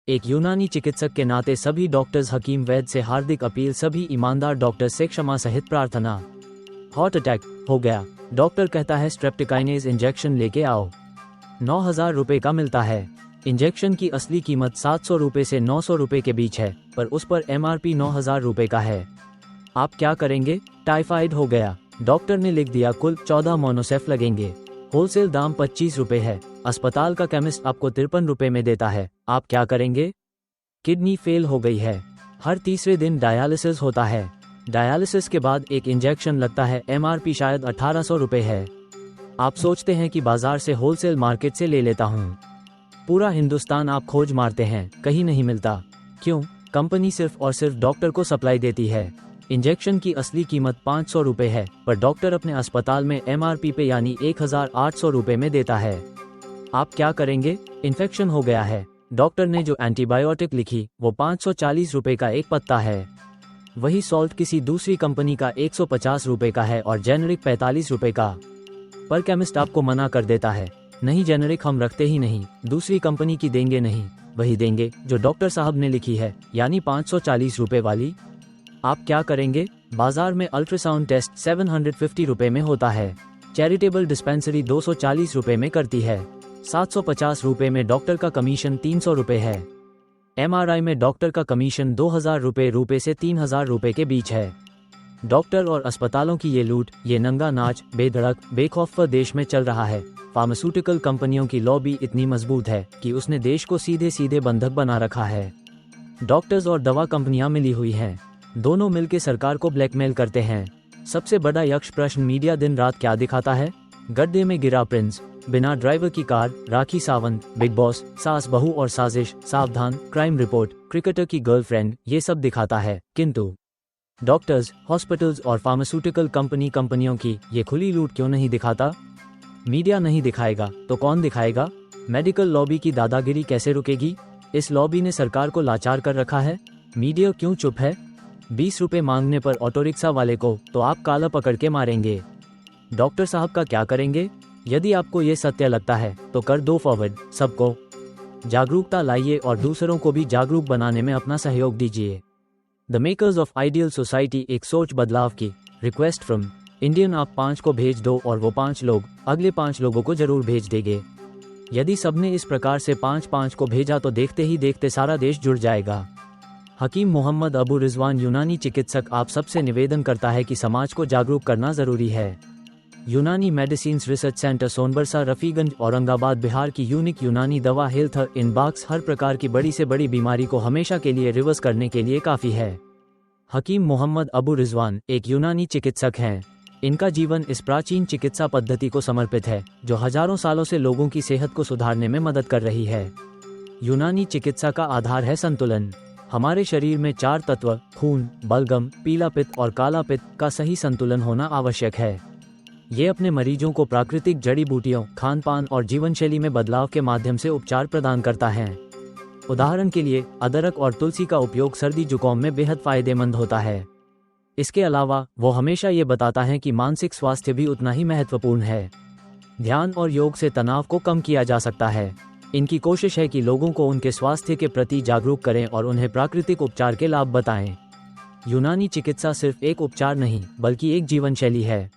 एक यूनानी चिकित्सक के नाते सभी डॉक्टर्स हकीम वैद्य से हार्दिक अपील, सभी ईमानदार डॉक्टर्स से क्षमा सहित प्रार्थना। हार्ट अटैक हो गया, डॉक्टर कहता है स्ट्रेप्टोकाइनेज इंजेक्शन लेके आओ। 9,000 रुपए का मिलता है। इंजेक्शन की असली कीमत 700 रुपए से 900 रुपए के बीच है, पर उस पर MRP 9,000 रुपए का है। आप क्या करेंगे? टाइफाइड हो गया, डॉक्टर ने लिख दिया कुल 14 मोनोसेफ लगेंगे। होलसेल दाम 25 रुपए है, अस्पताल का केमिस्ट आपको 53 रुपए में देता है। आप क्या करेंगे? किडनी फेल हो गई है, हर तीसरे दिन डायलिसिस होता है। डायलिसिस के बाद एक इंजेक्शन लगता है, MRP शायद 1800 रुपए है। आप सोचते हैं कि बाजार से होलसेल मार्केट से ले लेता हूँ। पूरा हिंदुस्तान आप खोज मारते हैं, कहीं नहीं मिलता। क्यों? कंपनी सिर्फ और सिर्फ डॉक्टर को सप्लाई देती है। इंजेक्शन की असली कीमत 500 रुपए है, पर डॉक्टर अपने अस्पताल में MRP पे यानी 1800 रुपए में देता है। आप क्या करेंगे? इन्फेक्शन हो गया है, डॉक्टर ने जो एंटीबायोटिक लिखी वो 540 रुपए का एक पत्ता है। वही सॉल्ट किसी दूसरी कंपनी का 150 रुपए का है और जेनरिक 45 रुपए का। पर केमिस्ट आपको मना कर देता है, नहीं जेनरिक हम रखते ही नहीं, दूसरी कंपनी की देंगे नहीं, वही देंगे जो डॉक्टर साहब ने लिखी है, यानी 540 रुपए वाली। आप क्या करेंगे? बाजार में अल्ट्रासाउंड टेस्ट 750 रुपए में होता है, चैरिटेबल डिस्पेंसरी 240 रुपए में करती है, 750 रुपए में डॉक्टर का कमीशन 300 रुपए है। MRI में डॉक्टर का कमीशन 2000 रुपए से 3000 रुपए के बीच है। डॉक्टर और अस्पतालों की ये लूट, ये नंगा नाच बेधड़क बेखौफ देश में चल रहा है। फार्मास्यूटिकल कंपनियों की लॉबी इतनी मजबूत है कि उसने देश को सीधे सीधे बंधक बना रखा है। डॉक्टर्स और दवा कंपनियां मिली हुई हैं, दोनों मिलकर सरकार को ब्लैकमेल करते हैं। सबसे बड़ा यक्ष प्रश्न मीडिया दिन रात क्या दिखाता है? गड्ढे में गिरा प्रिंस, बिना ड्राइवर की car, Rakhi Sawant, big boss, सास बहू और साजिश, सावधान, क्राइम रिपोर्ट, क्रिकेटर की गर्लफ्रेंड, ये सब दिखाता है। किंतु डॉक्टर्स, हॉस्पिटल्स और फार्मास्यूटिकल कंपनियों की ये खुली लूट क्यों नहीं दिखाता? मीडिया नहीं दिखाएगा तो कौन दिखाएगा? मेडिकल लॉबी की दादागिरी कैसे रुकेगी? इस लॉबी ने सरकार को लाचार कर रखा है। मीडिया क्यों चुप है? 20 रुपए मांगने पर ऑटो रिक्शा वाले को तो आप काला पकड़ के मारेंगे। डॉक्टर साहब का क्या करेंगे? यदि आपको ये सत्य लगता है तो कर दो फॉरवर्ड, सबको जागरूकता लाइए और दूसरों को भी जागरूक बनाने में अपना सहयोग दीजिए। The makers of ideal society, एक सोच बदलाव की रिक्वेस्ट फ्रॉम इंडियन। आप 5 को भेज दो और वो 5 लोग अगले 5 लोगों को जरूर भेज देंगे। यदि सबने इस प्रकार से 5-5 को भेजा तो देखते ही देखते सारा देश जुड़ जाएगा। हकीम मोहम्मद अबू रिजवान, यूनानी चिकित्सक, आप सबसे निवेदन करता है कि समाज को जागरूक करना जरूरी है। यूनानी medicine research centre, Sonbarsa, Rafiganj, Aurangabad, Bihar की यूनिक यूनानी दवा हेल्थ इन बॉक्स हर प्रकार की बड़ी से बड़ी बीमारी को हमेशा के लिए रिवर्स करने के लिए काफी है। हकीम मोहम्मद अबू रिजवान एक यूनानी चिकित्सक हैं। इनका जीवन इस प्राचीन चिकित्सा पद्धति को समर्पित है जो हजारों सालों से लोगों की सेहत को सुधारने में मदद कर रही है। यूनानी चिकित्सा का आधार है संतुलन। हमारे शरीर में 4 तत्व खून, बलगम, पीला पित्त और काला पित्त का सही संतुलन होना आवश्यक है। ये अपने मरीजों को प्राकृतिक जड़ी बूटियों, खान पान और जीवन शैली में बदलाव के माध्यम से उपचार प्रदान करता है। उदाहरण के लिए अदरक और तुलसी का उपयोग सर्दी जुकाम में बेहद फायदेमंद होता है। इसके अलावा वो हमेशा ये बताता है कि मानसिक स्वास्थ्य भी उतना ही महत्वपूर्ण है। ध्यान और योग से तनाव को कम किया जा सकता है। इनकी कोशिश है कि लोगों को उनके स्वास्थ्य के प्रति जागरूक करें और उन्हें प्राकृतिक उपचार के लाभ बताएं। यूनानी चिकित्सा सिर्फ एक उपचार नहीं बल्कि एक जीवन शैली है।